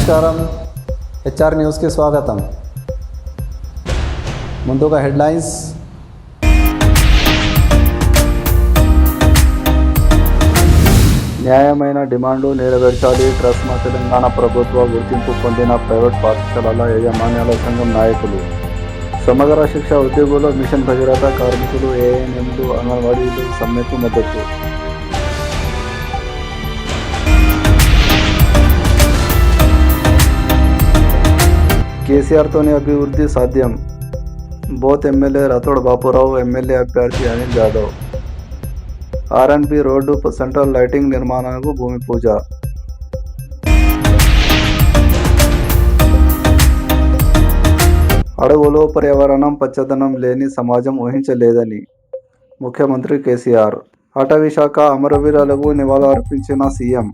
నమస్కారం హెచ్ఆర్ న్యూస్కి స్వాగతం. ముందుగా హెడ్లైన్స్. న్యాయమైన డిమాండ్లు నెరవేర్చాలి. ట్రస్మా తెలంగాణ ప్రభుత్వ గుర్తింపు పొందిన ప్రైవేట్ పాఠశాలల యాజమాన్యాల సంఘం నాయకులు. సమగ్ర శిక్ష ఉద్యోగులు, మిషన్ భగీరథ కార్మికులు, ఏఎన్ఎంలు, అంగన్వాడీలు సమ్మెకు మద్దతు. కేసీఆర్తోనే అభివృద్ధి సాధ్యం. బోత్ ఎమ్మెల్యే రాథోడ్ బాపురావు, ఎమ్మెల్యే అభ్యర్థి Anil Yadav. RNB road central lighting నిర్మాణానికి భూమి పూజ. అడవులు, పర్యావరణం, పచ్చదనం లేని సమాజం ఊహించలేదని ముఖ్యమంత్రి కేసీఆర్. అటవీ శాఖ అమరవీరులకు నివాళులర్పించిన సీఎం.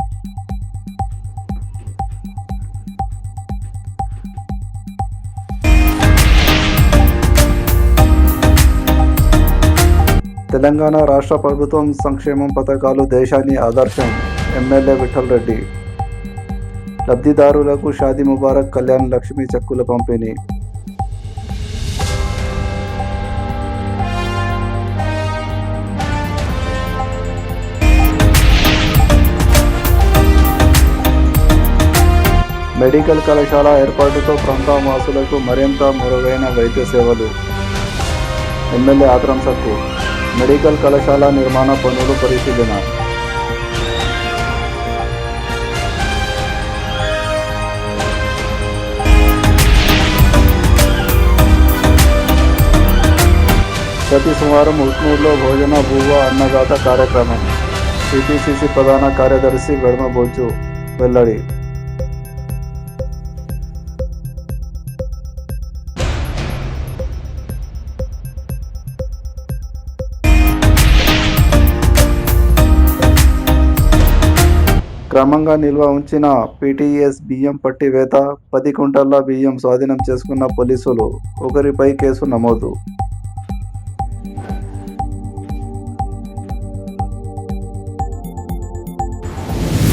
తెలంగాణ రాష్ట్ర ప్రభుత్వం సంక్షేమం పథకాలు దేశాన్ని ఆదర్శం. ఎమ్మెల్యే విఠల్ రెడ్డి. లబ్ధిదారులకు షాదీ ముబారక్, కళ్యాణ్ లక్ష్మి చెక్కుల పంపిణీ. మెడికల్ కళాశాల ఏర్పాటుతో ప్రాంతవాసులకు మరింత మెరుగైన వైద్య సేవలు. ఎమ్మెల్యే ఆత్రం సక్కు. మెడికల్ కళాశాల నిర్మాణ పనులు పరిశీలన. ప్రతి సోమవారం ఉట్నూరులో భోజన భూవ అన్నదాత కార్యక్రమం. టీపీసీసీ ప్రధాన కార్యదర్శి వెడమ బొజ్జు వెల్లడి. క్రమంగా నిల్వ ఉంచిన పీటీఎస్ బియ్యం పట్టివేత. 10 క్వింటాళ్ల బియ్యం స్వాధీనం చేసుకున్న పోలీసులు. ఒకరిపై కేసు నమోదు.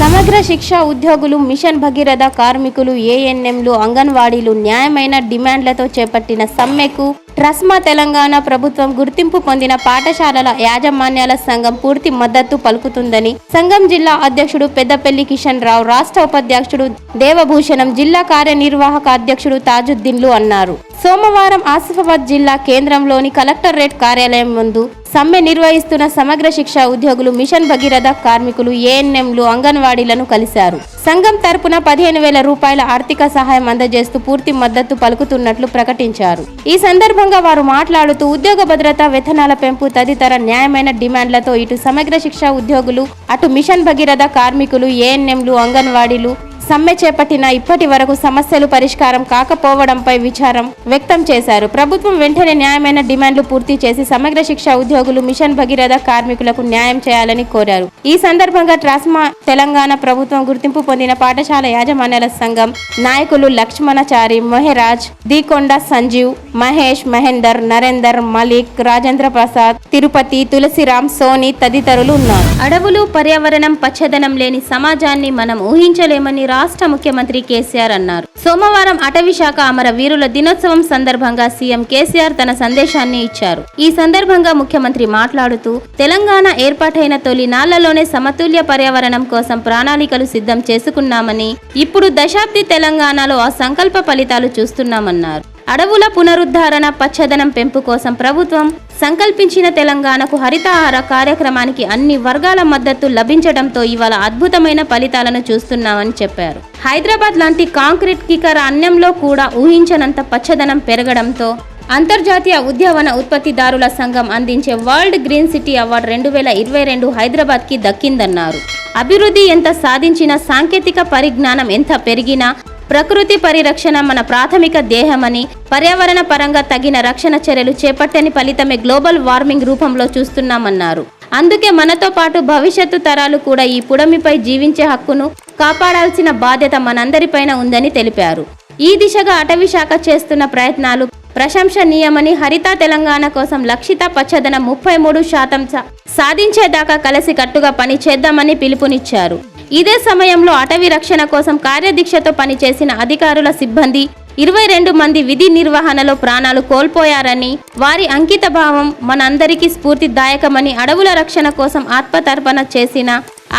సమగ్ర శిక్ష ఉద్యోగులు, మిషన్ భగీరథ కార్మికులు, ఏఎన్ఎంలు, అంగన్వాడీలు న్యాయమైన డిమాండ్లతో చేపట్టిన సమ్మెకు ట్రస్మా తెలంగాణ ప్రభుత్వం గుర్తింపు పొందిన పాఠశాలల యాజమాన్యాల సంఘం పూర్తి మద్దతు పలుకుతుందని సంఘం జిల్లా అధ్యక్షుడు పెద్దపల్లి కిషన్ రావు, రాష్ట్ర ఉపాధ్యక్షుడు దేవభూషణం, జిల్లా కార్యనిర్వాహక అధ్యక్షుడు తాజుద్దీన్లు అన్నారు. సోమవారం ఆసిఫాబాద్ జిల్లా కేంద్రంలోని కలెక్టరేట్ కార్యాలయం ముందు సమ్మె నిర్వహిస్తున్న సమగ్ర శిక్ష ఉద్యోగులు, మిషన్ భగీరథ కార్మికులు, ఏఎన్ఎంలు, అంగన్వాడీలను కలిశారు. సంఘం తరపున 15,000 రూపాయల ఆర్థిక సహాయం అందజేస్తూ పూర్తి మద్దతు పలుకుతున్నట్లు ప్రకటించారు. ఈ సందర్భంగా వారు మాట్లాడుతూ ఉద్యోగ భద్రత, వేతనాల పెంపు తదితర న్యాయమైన డిమాండ్లతో ఇటు సమగ్ర శిక్ష ఉద్యోగులు, అటు మిషన్ భగీరథ కార్మికులు, ఏఎన్ఎంలు, అంగన్వాడీలు సమ్మె చేపట్టిన ఇప్పటి వరకు సమస్యలు పరిష్కారం కాకపోవడంపై విచారం వ్యక్తం చేశారు. ప్రభుత్వం వెంటనే న్యాయమైన డిమాండ్లు పూర్తి చేసి సమగ్ర శిక్ష ఉద్యోగులు, మిషన్ భగీరథ కార్మికులకు న్యాయం చేయాలని కోరారు. ఈ సందర్భంగా ట్రస్మా తెలంగాణ ప్రభుత్వం గుర్తింపు పొందిన పాఠశాల యాజమాన్యాల సంఘం నాయకులు లక్ష్మణచారి, మొహరాజ్, దీకొండ సంజీవ్, మహేష్, మహేందర్, నరేందర్, మలిక్, రాజేంద్ర ప్రసాద్, తిరుపతి, తులసిరాం, సోని తదితరులు ఉన్నారు. అడవులు, పర్యావరణం, పచ్చదనం లేని సమాజాన్ని మనం ఊహించలేమని రాష్ట్ర ముఖ్యమంత్రి కేసీఆర్ అన్నారు. సోమవారం అటవీ శాఖ అమరవీరుల దినోత్సవం సందర్భంగా సీఎం కేసీఆర్ తన సందేశాన్ని ఇచ్చారు. ఈ సందర్భంగా ముఖ్యమంత్రి మాట్లాడుతూ తెలంగాణ ఏర్పాటైన తొలి నాళ్లలోనే సమతుల్య పర్యావరణం కోసం ప్రణాళికలు సిద్ధం చేసుకున్నామని, ఇప్పుడు దశాబ్ది తెలంగాణలో ఆ సంకల్ప ఫలితాలు చూస్తున్నామన్నారు. అడవుల పునరుద్ధరణ, పచ్చదనం పెంపు కోసం ప్రభుత్వం సంకల్పించిన తెలంగాణకు హరితహార కార్యక్రమానికి అన్ని వర్గాల మద్దతు లభించడంతో ఇవాళ అద్భుతమైన ఫలితాలను చూస్తున్నామని చెప్పారు. హైదరాబాద్ లాంటి కాంక్రీటీకర అన్యంలో కూడా ఊహించనంత పచ్చదనం పెరగడంతో అంతర్జాతీయ ఉద్యానవన ఉత్పత్తిదారుల సంఘం అందించే వరల్డ్ గ్రీన్ సిటీ అవార్డు 2022 హైదరాబాద్కి దక్కిందన్నారు. అభివృద్ధి ఎంత సాధించినా, సాంకేతిక పరిజ్ఞానం ఎంత పెరిగినా ప్రకృతి పరిరక్షణ మన ప్రాథమిక ధ్యేయమని, పర్యావరణ పరంగా తగిన రక్షణ చర్యలు చేపట్టని ఫలితమే గ్లోబల్ వార్మింగ్ రూపంలో చూస్తున్నామన్నారు. అందుకే మనతో పాటు భవిష్యత్తు తరాలు కూడా ఈ పుడమిపై జీవించే హక్కును కాపాడాల్సిన బాధ్యత మనందరిపైన ఉందని తెలిపారు. ఈ దిశగా అటవీ శాఖ చేస్తున్న ప్రయత్నాలు ప్రశంసనీయమని, హరిత తెలంగాణ కోసం లక్షిత పచ్చదనం 33% సాధించేదాకా కలిసి కట్టుగా పని చేద్దామని పిలుపునిచ్చారు. ఇదే సమయంలో అటవీ రక్షణ కోసం కార్యదీక్షతో పనిచేసిన అధికారుల సిబ్బంది 22 మంది విధి నిర్వహణలో ప్రాణాలు కోల్పోయారని, వారి అంకిత భావం మనందరికీ స్ఫూర్తిదాయకమని అడవుల రక్షణ కోసం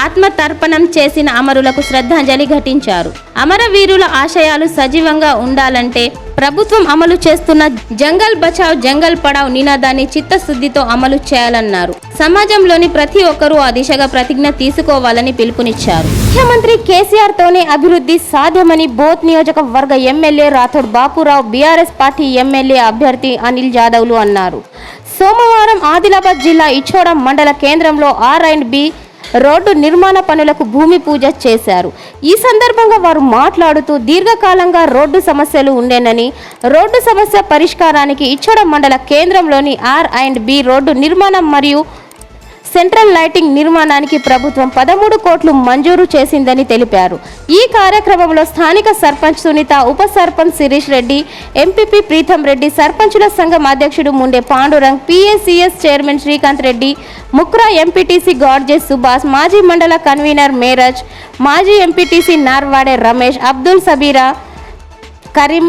ఆత్మతర్పణం చేసిన అమరులకు శ్రద్ధాంజలి ఘటించారు. అమరవీరుల ఆశయాలు సజీవంగా ఉండాలంటే ప్రభుత్వం అమలు చేస్తున్న జంగల్ బచావ్ జంగల్ పడావ్ నినాదాన్ని చిత్తశుద్ధితో అమలు చేయాలన్నారు. సమాజంలోని ప్రతి ఒక్కరూ ఆ దిశగా ప్రతిజ్ఞ తీసుకోవాలని పిలుపునిచ్చారు. ముఖ్యమంత్రి కేసీఆర్ తోనే అభివృద్ధి సాధ్యమని బోత్ నియోజకవర్గ MLA Rathod Bapurao, BRS party MLA అభ్యర్థి అనిల్ జాదవ్లు అన్నారు. సోమవారం ఆదిలాబాద్ జిల్లా ఇచ్చోడ మండల కేంద్రంలో R&B రోడ్డు నిర్మాణ పనులకు భూమి పూజ చేశారు. ఈ సందర్భంగా వారు మాట్లాడుతూ దీర్ఘకాలంగా రోడ్డు సమస్యలు ఉండేనని, రోడ్డు సమస్య పరిష్కారానికి ఇచ్చోడ మండల కేంద్రంలోని R&B రోడ్డు నిర్మాణం మరియు సెంట్రల్ లైటింగ్ నిర్మాణానికి ప్రభుత్వం 13 కోట్లు మంజూరు చేసిందని తెలిపారు. ఈ కార్యక్రమంలో స్థానిక సర్పంచ్ సునీత, ఉప సర్పంచ్ శిరీష్ రెడ్డి, ఎంపీపీ ప్రీతం రెడ్డి, సర్పంచుల సంఘం అధ్యక్షుడు Munde Pandurang, PACS chairman Srikanth Reddy, Mukra MPTC Gadje Subhash, మాజీ మండల కన్వీనర్ మేరజ్, మాజీ ఎంపీటీసీ నార్వాడే రమేష్, అబ్దుల్ సబీరా, కరీం,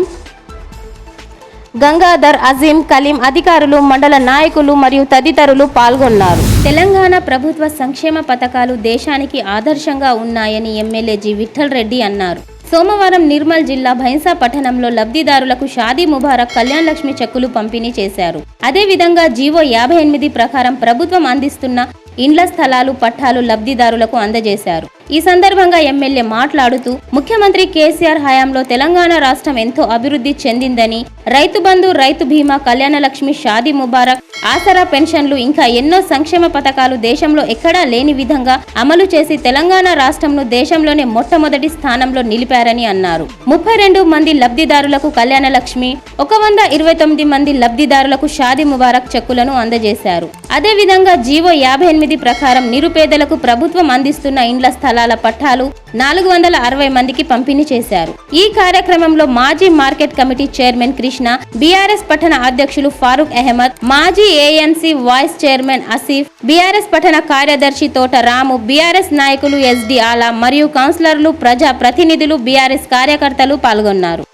గంగాధర్, అజీం, కలీం, అధికారులు, మండల నాయకులు మరియు తదితరులు పాల్గొన్నారు. తెలంగాణ ప్రభుత్వ సంక్షేమ పథకాలు దేశానికి ఆదర్శంగా ఉన్నాయని ఎమ్మెల్యే జి విఠల్ రెడ్డి అన్నారు. సోమవారం నిర్మల్ జిల్లా భైంసా పట్టణంలో లబ్ధిదారులకు షాదీ ముబారక్, కళ్యాణ్ లక్ష్మి చెక్కులు పంపిణీ చేశారు. అదేవిధంగా జీవో 58 ప్రకారం ప్రభుత్వం అందిస్తున్న ఇండ్ల స్థలాలు, పట్టాలు లబ్ధిదారులకు అందజేశారు. ఈ సందర్భంగా ఎమ్మెల్యే మాట్లాడుతూ ముఖ్యమంత్రి కేసీఆర్ హయాంలో తెలంగాణ రాష్ట్రం ఎంతో అభివృద్ధి చెందిందని, రైతు బంధు, రైతు బీమా, కళ్యాణ లక్ష్మి, షాదీ ముబారక్, ఆసరా పెన్షన్లు ఇంకా ఎన్నో సంక్షేమ పథకాలు దేశంలో ఎక్కడా లేని విధంగా అమలు చేసి తెలంగాణ రాష్ట్రంను దేశంలోనే మొట్టమొదటి స్థానంలో నిలిపారని అన్నారు. 32 మంది లబ్ధిదారులకు కళ్యాణ లక్ష్మి, 129 మంది లబ్ధిదారులకు షాదీ ముబారక్ చెక్కులను అందజేశారు. అదేవిధంగా జీవో 58 ప్రకారం నిరుపేదలకు ప్రభుత్వం అందిస్తున్న ఇండ్ల స్థలాల పట్టాలు 460 మందికి పంపిణీ చేశారు. ఈ కార్యక్రమంలో మాజీ market committee chairman Krishna, BRS పట్టణ అధ్యక్షులు ఫారూక్ అహ్మద్, మాజీ ANC vice chairman Asif, BRS పట్టణ కార్యదర్శి తోట రాము, బీఆర్ఎస్ నాయకులు SD ఆలా మరియు కౌన్సిలర్లు, ప్రజా ప్రతినిధులు, బీఆర్ఎస్ కార్యకర్తలు పాల్గొన్నారు.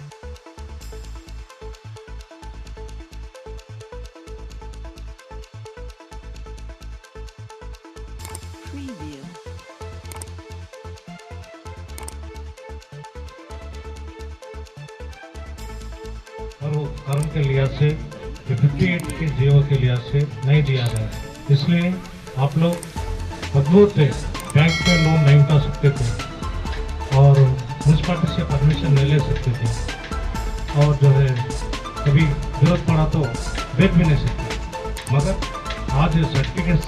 और वो कर्म के लिहाज से 58 के जीवो के लिहाज से नहीं दिया गया, इसलिए आप लोग मजबूत थे, बैंक पे लोन नहीं उठा सकते थे और म्यूनसिपालिटी से परमिशन नहीं ले सकते थे और जो है कभी जरूरत पड़ा तो बेच भी नहीं सकते, मगर आज सर्टिफिकेट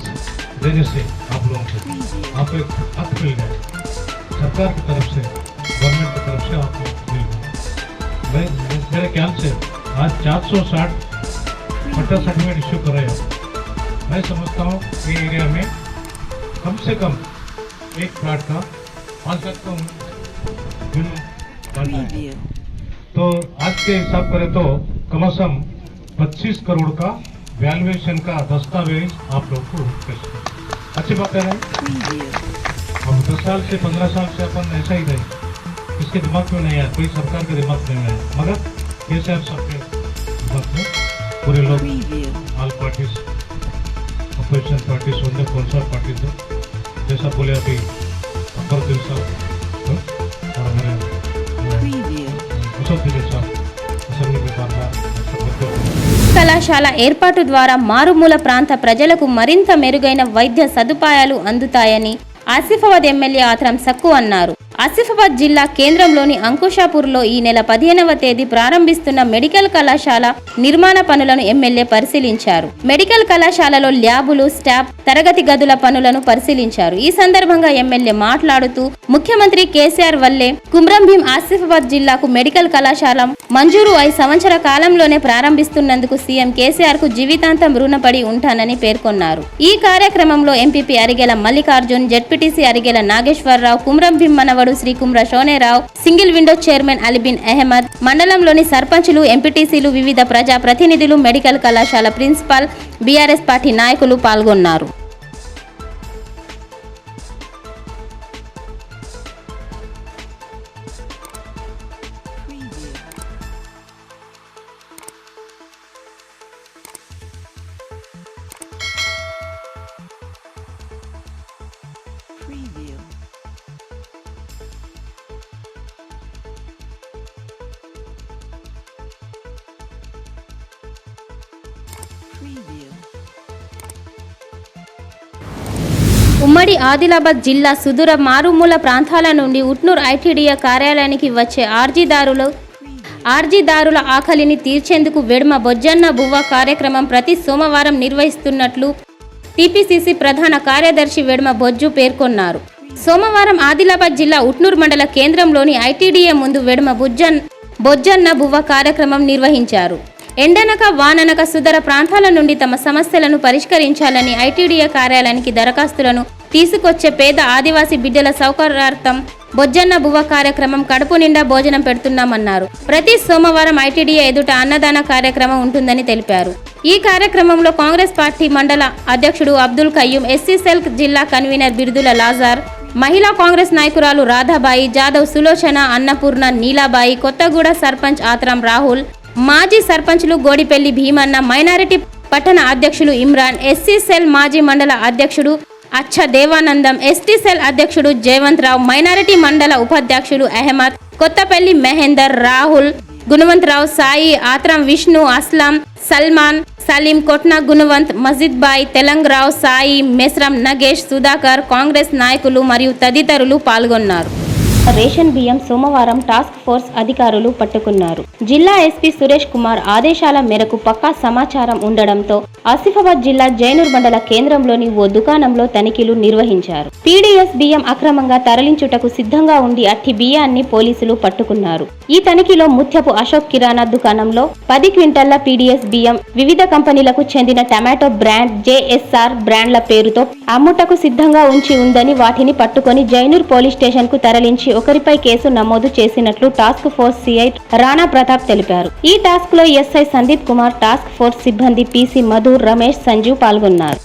देने से आप लोगों को आप एक हक मिल गए, सरकार की तरफ से, गवर्नमेंट की तरफ से आपको मिल गया। मेरे ख्याल से आज 460 पट्टा सर्टिफिकेट इश्यू कर रहे हैं। मैं समझता हूँ ये एरिया में कम से कम एक प्लाट का 5 लाख का तो आज के हिसाब करें तो कम से कम 25 करोड़ का वैल्यूएशन का दस्तावेज आप लोग को पेश करें। अच्छी बात है ना? हम 10 साल से 15 साल से अपन ऐसा ही रहे, इसके दिमाग में नहीं आया, कोई सरकार के दिमाग में नहीं आया, मगर कैसे आप सबके दिमाग में पूरे लोग ऑल पार्टीज, अपोजिशन पार्टीज, कौन सा पार्टी तो जैसा बोले अभी अकबरुद्दीन साहब और हमारे मुसद्दीन साहब असेंबली में बार-बार కళాశాల ఏర్పాటు ద్వారా మారుమూల ప్రాంత ప్రజలకు మరింత మెరుగైన వైద్య సదుపాయాలు అందుతాయని ఆసిఫాబాద్ ఎమ్మెల్యే ఆత్రం సక్కు అన్నారు. ఆసిఫాబాద్ జిల్లా కేంద్రంలోని అంకుషాపూర్లో ఈ నెల 15వ తేదీ ప్రారంభిస్తున్న మెడికల్ కళాశాల నిర్మాణ పనులను ఎమ్మెల్యే పరిశీలించారు. మెడికల్ కళాశాలలో ల్యాబులు, స్టాఫ్, తరగతి గదుల పనులను పరిశీలించారు. ఈ సందర్భంగా ఎమ్మెల్యే మాట్లాడుతూ ముఖ్యమంత్రి కేసీఆర్ వల్లే కుమ్రం భీం ఆసిఫాబాద్ జిల్లాకు మెడికల్ కళాశాల మంజూరు 5 సంవత్సర కాలంలోనే ప్రారంభిస్తున్నందుకు సీఎం కేసీఆర్ కు జీవితాంతం రుణపడి ఉంటానని పేర్కొన్నారు. ఈ కార్యక్రమంలో ఎంపీపీ అరిగెల మల్లికార్జున్, జెడ్పీటీసీ అరిగెల నాగేశ్వరరావు, కుమ్రం భీం మనవడు Shri Kumra Shone Rao, single window chairman Alibin Ahmed, మండలంలోని సర్పంచులు, ఎంపీటీసీలు, వివిధ ప్రజా ప్రతినిధులు, మెడికల్ కళాశాల ప్రిన్సిపాల్, బీఆర్ఎస్ పార్టీ నాయకులు పాల్గొన్నారు. Preview. Preview. ఉమ్మడి ఆదిలాబాద్ జిల్లా సుదూర మారుమూల ప్రాంతాల నుండి ఉట్నూర్ ఐటీడీఏ కార్యాలయానికి వచ్చే ఆర్జీదారుల ఆకలిని తీర్చేందుకు వెడమ బొజ్జన్న బువ్వ కార్యక్రమం ప్రతి సోమవారం నిర్వహిస్తున్నట్లు టీపీసీసీ ప్రధాన కార్యదర్శి వెడమ బొజ్జు పేర్కొన్నారు. సోమవారం ఆదిలాబాద్ జిల్లా ఉట్నూర్ మండల కేంద్రంలోని ఐటీడీఏ ముందు వెడమ బొజ్జన్న బువ్వ కార్యక్రమం నిర్వహించారు. ఎండనక వాననక సుదూర ప్రాంతాల నుండి తమ సమస్యలను పరిష్కరించాలని ఐటీడీఏ కార్యాలయానికి దరఖాస్తులను తీసుకొచ్చే పేద ఆదివాసీ బిడ్డల సౌకర్యార్థం బొజ్జన్న బువ్వ కార్యక్రమం కడుపు నిండా భోజనం పెడుతున్నామన్నారు. ప్రతి సోమవారం ఐటీడీఏ ఎదుట అన్నదాన కార్యక్రమం ఉంటుందని తెలిపారు. ఈ కార్యక్రమంలో కాంగ్రెస్ పార్టీ మండల అధ్యక్షుడు అబ్దుల్ కయ్యూం, ఎస్సీ సెల్ జిల్లా కన్వీనర్ బిర్దుల లాజార్, మహిళా కాంగ్రెస్ నాయకురాలు రాధాబాయి, జాదవ్ సులోచన, అన్నపూర్ణ, నీలాబాయి, కొత్తగూడ సర్పంచ్ ఆత్రం రాహుల్, మాజీ సర్పంచ్లు గోడిపెల్లి భీమన్న, మైనారిటీ పట్టణ అధ్యక్షులు ఇమ్రాన్, ఎస్సీ సెల్ మాజీ మండల అధ్యక్షుడు అచ్చ దేవానందం, ఎస్టీ సెల్ అధ్యక్షుడు జయవంత్ రావు, మైనారిటీ మండల ఉపాధ్యక్షులు అహ్మద్, కొత్తపల్లి మహేందర్, రాహుల్, గుణవంతరావు, సాయి, ఆత్రం విష్ణు, అస్లాం, సల్మాన్, సలీం, కొట్న గుణవంత్, మజిద్ బాయ్, తెలంగరావు, సాయి, మెస్రం నగేష్, సుధాకర్, కాంగ్రెస్ నాయకులు మరియు తదితరులు పాల్గొన్నారు. రేషన్ బియ్యం సోమవారం టాస్క్ ఫోర్స్ అధికారులు పట్టుకున్నారు. జిల్లా ఎస్పీ సురేష్ కుమార్ ఆదేశాల మేరకు పక్కా సమాచారం ఉండడంతో ఆసిఫాబాద్ జిల్లా జైనూర్ మండల కేంద్రంలోని ఓ దుకాణంలో తనిఖీలు నిర్వహించారు. పీడీఎస్ బియ్యం అక్రమంగా తరలించుటకు సిద్ధంగా ఉండి అట్టి బియ్యాన్ని పోలీసులు పట్టుకున్నారు. ఈ తనిఖీలో ముత్యపు అశోక్ కిరాణా దుకాణంలో 10 క్వింటాళ్ల పీడీఎస్ బియ్యం వివిధ కంపెనీలకు చెందిన టమాటో బ్రాండ్, జేఎస్ఆర్ బ్రాండ్ల పేరుతో అమ్ముటకు సిద్ధంగా ఉంచి ఉందని వాటిని పట్టుకొని జైనూర్ పోలీస్ స్టేషన్ కు తరలించి ఒకరిపై కేసు నమోదు చేసినట్లు task force CI Rana Pratap తెలిపారు. ఈ టాస్క్ లో SI Sandeep Kumar, task force సిబ్బంది పీసీ మధు, రమేష్, సంజీవ్ పాల్గొన్నారు.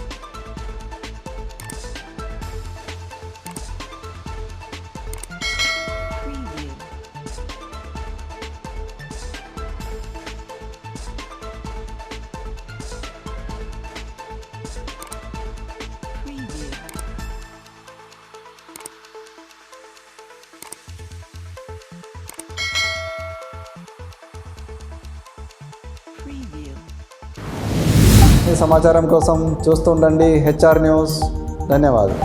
ఈ సమాచారం కోసం చూస్తుండండి హెచ్ఆర్ న్యూస్. ధన్యవాదాలు.